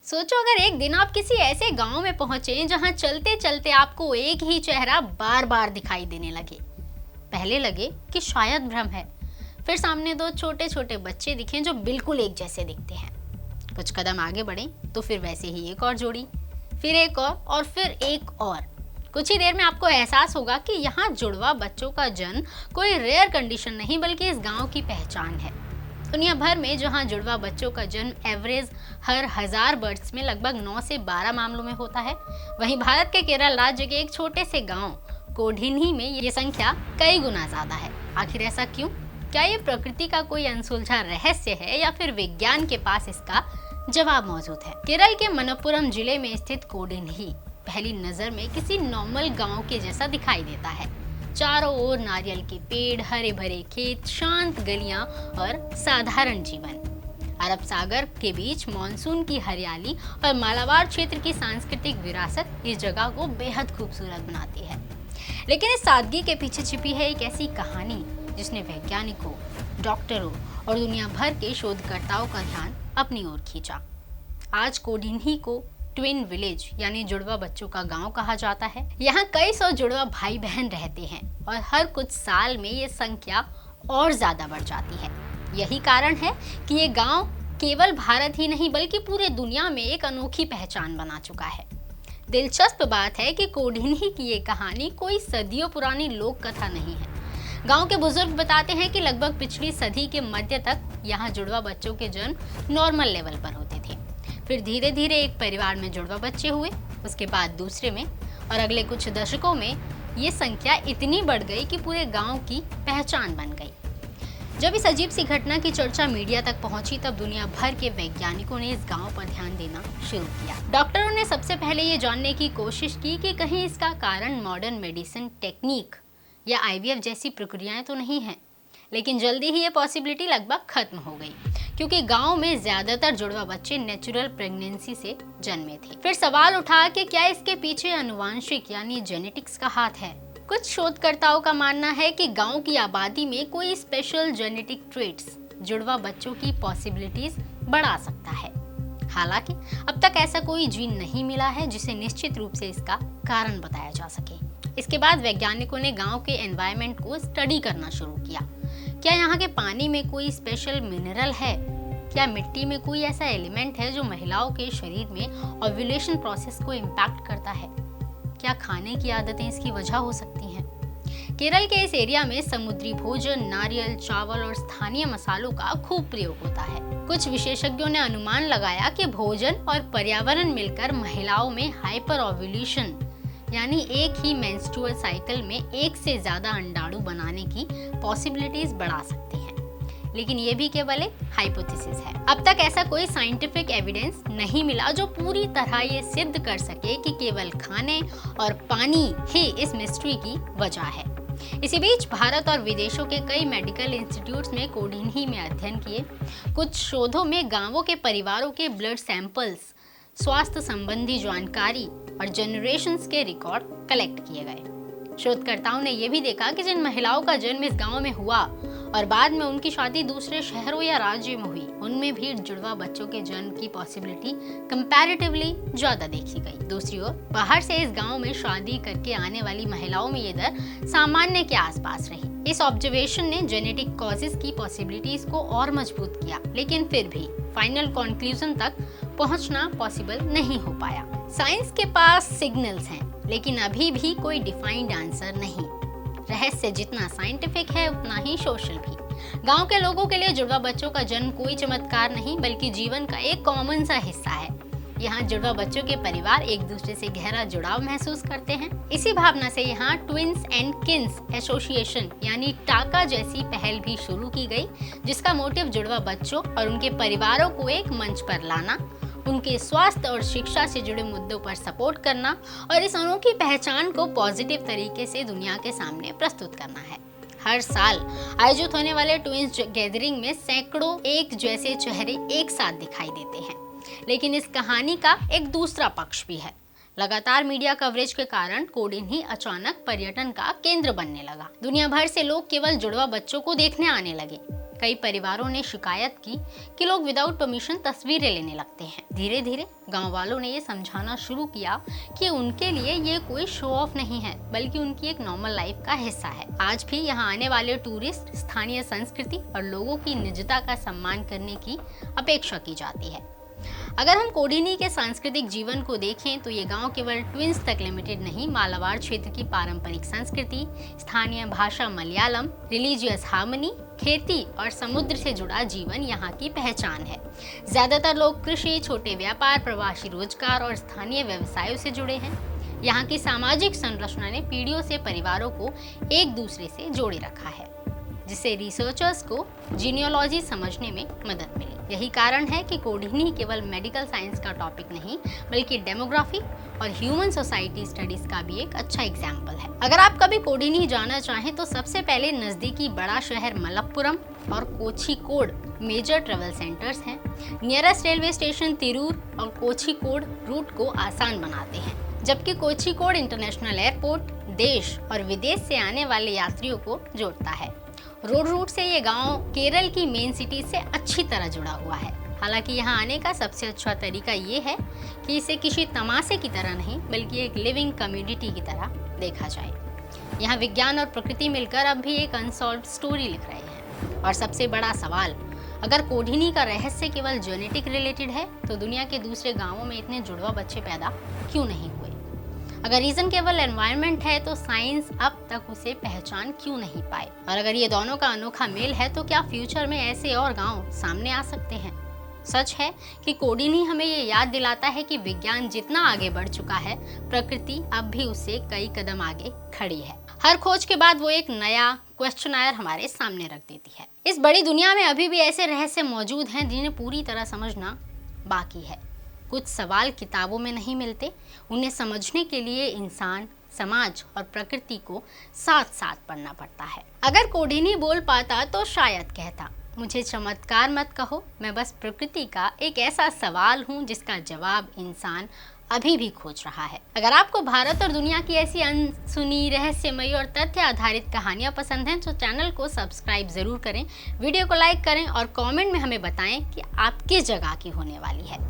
सोचो अगर एक दिन आप किसी ऐसे गांव में पहुंचे जहां चलते चलते आपको एक ही चेहरा बार बार दिखाई देने लगे। पहले लगे कि शायद भ्रम है, फिर सामने दो छोटे छोटे बच्चे दिखे जो बिल्कुल एक जैसे दिखते हैं। कुछ कदम आगे बढ़े तो फिर वैसे ही एक और जोड़ी, फिर एक और फिर एक और। कुछ ही देर में आपको एहसास होगा कि यहाँ जुड़वा बच्चों का जन्म कोई रेयर कंडीशन नहीं बल्कि इस गांव की पहचान है। दुनिया भर में जहां जुड़वा बच्चों का जन्म एवरेज हर 1000 बर्थ्स में लगभग 9 से 12 मामलों में होता है, वहीं भारत के केरल राज्य के एक छोटे से गांव कोडिन्ही में ये संख्या कई गुना ज्यादा है। आखिर ऐसा क्यों? क्या ये प्रकृति का कोई अनसुलझा रहस्य है या फिर विज्ञान के पास इसका जवाब मौजूद है? केरल के मनप्पुरम जिले में स्थित कोडिन्ही पहली नजर में किसी नॉर्मल गांव के जैसा दिखाई देता है। चारों ओर नारियल के पेड़, हरे भरे खेत, शांत गलियां और साधारण जीवन। अरब सागर के बीच मॉनसून की हरियाली और मालाबार क्षेत्र की सांस्कृतिक विरासत इस जगह को बेहद खूबसूरत बनाती है। लेकिन इस सादगी के पीछे छिपी है एक ऐसी कहानी जिसने वैज्ञानिकों, डॉक्टरों और दुनिया भर के शोधकर्ताओं का ध्यान अपनी ओर खींचा। आज कोडिन्ही को ट्विन विलेज यानी जुड़वा बच्चों का गांव कहा जाता है। यहाँ कई सौ जुड़वा भाई बहन रहते हैं और हर कुछ साल में ये संख्या और ज्यादा बढ़ जाती है। यही कारण है कि ये गांव केवल भारत ही नहीं बल्कि पूरे दुनिया में एक अनोखी पहचान बना चुका है। दिलचस्प बात है कि कोडिन्ही की ये कहानी कोई सदियों पुरानी लोक कथा नहीं है। गांव के बुजुर्ग बताते हैं कि लगभग पिछली सदी के मध्य तक यहाँ जुड़वा बच्चों के जन्म नॉर्मल लेवल पर होते थे। फिर धीरे धीरे एक परिवार में जुड़वा बच्चे हुए, उसके बाद दूसरे में, और अगले कुछ दशकों में ये संख्या इतनी बढ़ गई कि पूरे गांव की पहचान बन गई। जब इस अजीब सी घटना की चर्चा मीडिया तक पहुंची तब दुनिया भर के वैज्ञानिकों ने इस गांव पर ध्यान देना शुरू किया। डॉक्टरों ने सबसे पहले ये जानने की कोशिश की कि कहीं इसका कारण मॉडर्न मेडिसिन टेक्निक या IVF जैसी प्रक्रियाएं तो नहीं है। लेकिन जल्दी ही ये पॉसिबिलिटी लगभग खत्म हो गई क्योंकि गांव में ज्यादातर जुड़वा बच्चे नेचुरल प्रेगनेंसी से जन्मे थे। फिर सवाल उठा कि क्या इसके पीछे आनुवांशिक यानी जेनेटिक्स का हाथ है? कुछ शोधकर्ताओं का मानना है कि गांव की आबादी में कोई स्पेशल जेनेटिक ट्रेट्स जुड़वा बच्चों की पॉसिबिलिटीज बढ़ा सकता है। हालांकि अब तक ऐसा कोई जीन नहीं मिला है जिसे निश्चित रूप से इसका कारण बताया जा सके। इसके बाद वैज्ञानिकों ने गांव के एनवायरनमेंट को स्टडी करना शुरू किया। क्या यहाँ के पानी में कोई स्पेशल मिनरल है? क्या मिट्टी में कोई ऐसा एलिमेंट है जो महिलाओं के शरीर में ओव्यूलेशन प्रोसेस को इम्पैक्ट करता है? क्या खाने की आदतें इसकी वजह हो सकती हैं? केरल के इस एरिया में समुद्री भोजन, नारियल, चावल और स्थानीय मसालों का खूब प्रयोग होता है। कुछ विशेषज्ञों ने अनुमान लगाया कि भोजन और पर्यावरण मिलकर महिलाओं में हाइपर ओव्यूलेशन यानी एक ही मेंस्ट्रुअल साइकिल में एक से ज्यादा अंडाणु बनाने की पॉसिबिलिटीज बढ़ा सकते हैं। लेकिन ये भी केवल एक हाइपोथेसिस है। अब तक ऐसा कोई साइंटिफिक एविडेंस नहीं मिला जो पूरी तरह ये सिद्ध कर सके कि केवल खाने और पानी ही इस मिस्ट्री की वजह है। इसी बीच भारत और विदेशों के कई मेडिकल इंस्टीट्यूट्स में कोडिन्ही में अध्ययन किए। कुछ शोधों में गांवों के परिवारों के ब्लड सैंपल्स, स्वास्थ्य संबंधी जानकारी और जनरेशंस के रिकॉर्ड कलेक्ट किए गए। शोधकर्ताओं ने यह भी देखा कि जिन महिलाओं का जन्म इस गांव में हुआ और बाद में उनकी शादी दूसरे शहरों या राज्य में हुई, उनमें भी जुड़वा बच्चों के जन्म की पॉसिबिलिटी कंपैरेटिवली ज्यादा देखी गई। दूसरी ओर बाहर से इस गांव में शादी करके आने वाली महिलाओं में ये दर सामान्य के आसपास रही। इस ऑब्जर्वेशन ने जेनेटिक कॉजेज की पॉसिबिलिटीज को और मजबूत किया, लेकिन फिर भी फाइनल कंक्लूजन तक पहुंचना पॉसिबल नहीं हो पाया। साइंस के पास सिग्नल्स हैं, लेकिन अभी भी कोई डिफाइंड आंसर नहीं। रहस्य जितना साइंटिफिक है उतना ही सोशल भी। गांव के लोगों के लिए जुड़वा बच्चों का जन्म कोई चमत्कार नहीं बल्कि जीवन का एक कॉमन सा हिस्सा है। यहाँ जुड़वा बच्चों के परिवार एक दूसरे से गहरा जुड़ाव महसूस करते हैं। इसी भावना से यहाँ ट्विंस एंड किन्स एसोसिएशन यानी टाका जैसी पहल भी शुरू की गई, जिसका मोटिव जुड़वा बच्चों और उनके परिवारों को एक मंच पर लाना, उनके स्वास्थ्य और शिक्षा से जुड़े मुद्दों पर सपोर्ट करना और इस अनोखी पहचान को पॉजिटिव तरीके से दुनिया के सामने प्रस्तुत करना है। हर साल आयोजित होने वाले ट्विंस गैदरिंग में सैकड़ों एक जैसे चेहरे एक साथ दिखाई देते हैं। लेकिन इस कहानी का एक दूसरा पक्ष भी है। लगातार मीडिया कवरेज के कारण कोडिन्ही अचानक पर्यटन का केंद्र बनने लगा। दुनिया भर से लोग केवल जुड़वा बच्चों को देखने आने लगे। कई परिवारों ने शिकायत की कि लोग विदाउट परमिशन तस्वीरें लेने लगते हैं। धीरे धीरे गांव वालों ने ये समझाना शुरू किया कि उनके लिए ये कोई शो ऑफ नहीं है, बल्कि उनकी एक नॉर्मल लाइफ का हिस्सा है। आज भी यहाँ आने वाले टूरिस्ट स्थानीय संस्कृति और लोगों की निजता का सम्मान करने की अपेक्षा की जाती है। अगर हम कोडिनी के सांस्कृतिक जीवन को देखें तो ये गांव केवल ट्विंस तक लिमिटेड नहीं, मालाबार क्षेत्र की पारंपरिक संस्कृति, स्थानीय भाषा मलयालम, रिलीजियस हार्मनी, खेती और समुद्र से जुड़ा जीवन यहाँ की पहचान है। ज्यादातर लोग कृषि, छोटे व्यापार, प्रवासी रोजगार और स्थानीय व्यवसायों से जुड़े हैं। यहाँ की सामाजिक संरचना ने पीढ़ियों से परिवारों को एक दूसरे से जोड़े रखा है, जिससे रिसर्चर्स को जीनियोलॉजी समझने में मदद मिली। यही कारण है कि कोडिनी केवल मेडिकल साइंस का टॉपिक नहीं, बल्कि डेमोग्राफी और ह्यूमन सोसाइटी स्टडीज का भी एक अच्छा एग्जाम्पल है। अगर आप कभी कोडिनी जाना चाहें तो सबसे पहले नज़दीकी बड़ा शहर मलप्पुरम और कोझिकोड मेजर ट्रेवल सेंटर्स हैं। नियरेस्ट रेलवे स्टेशन तिरूर और कोझिकोड रूट को आसान बनाते हैं, जबकि कोझिकोड इंटरनेशनल एयरपोर्ट देश और विदेश से आने वाले यात्रियों को जोड़ता है। रोड रूट से ये गांव केरल की मेन सिटी से अच्छी तरह जुड़ा हुआ है। हालांकि यहाँ आने का सबसे अच्छा तरीका ये है कि इसे किसी तमाशे की तरह नहीं, बल्कि एक लिविंग कम्युनिटी की तरह देखा जाए। यहाँ विज्ञान और प्रकृति मिलकर अब भी एक अनसॉल्व्ड स्टोरी लिख रहे हैं। और सबसे बड़ा सवाल, अगर कोडिनी का रहस्य केवल जेनेटिक रिलेटेड है तो दुनिया के दूसरे गाँवों में इतने जुड़वा बच्चे पैदा क्यों नहीं हुए? अगर रीजन केवल एनवायरनमेंट है तो साइंस अब तक उसे पहचान क्यों नहीं पाए? और अगर ये दोनों का अनोखा मेल है तो क्या फ्यूचर में ऐसे और गांव सामने आ सकते हैं? सच है कि कोडिनी हमें ये याद दिलाता है कि विज्ञान जितना आगे बढ़ चुका है, प्रकृति अब भी उससे कई कदम आगे खड़ी है। हर खोज के बाद वो एक नया क्वेश्चनायर हमारे सामने रख देती है। इस बड़ी दुनिया में अभी भी ऐसे रहस्य मौजूद हैं जिन्हें पूरी तरह समझना बाकी है। कुछ सवाल किताबों में नहीं मिलते, उन्हें समझने के लिए इंसान, समाज और प्रकृति को साथ साथ पढ़ना पड़ता है। अगर कोडिनी बोल पाता तो शायद कहता, मुझे चमत्कार मत कहो, मैं बस प्रकृति का एक ऐसा सवाल हूँ जिसका जवाब इंसान अभी भी खोज रहा है। अगर आपको भारत और दुनिया की ऐसी अनसुनी, रहस्यमयी और तथ्य आधारित कहानियाँ पसंद हैं तो चैनल को सब्सक्राइब जरूर करें, वीडियो को लाइक करें और कमेंट में हमें बताएं कि आपकी जगह की होने वाली है।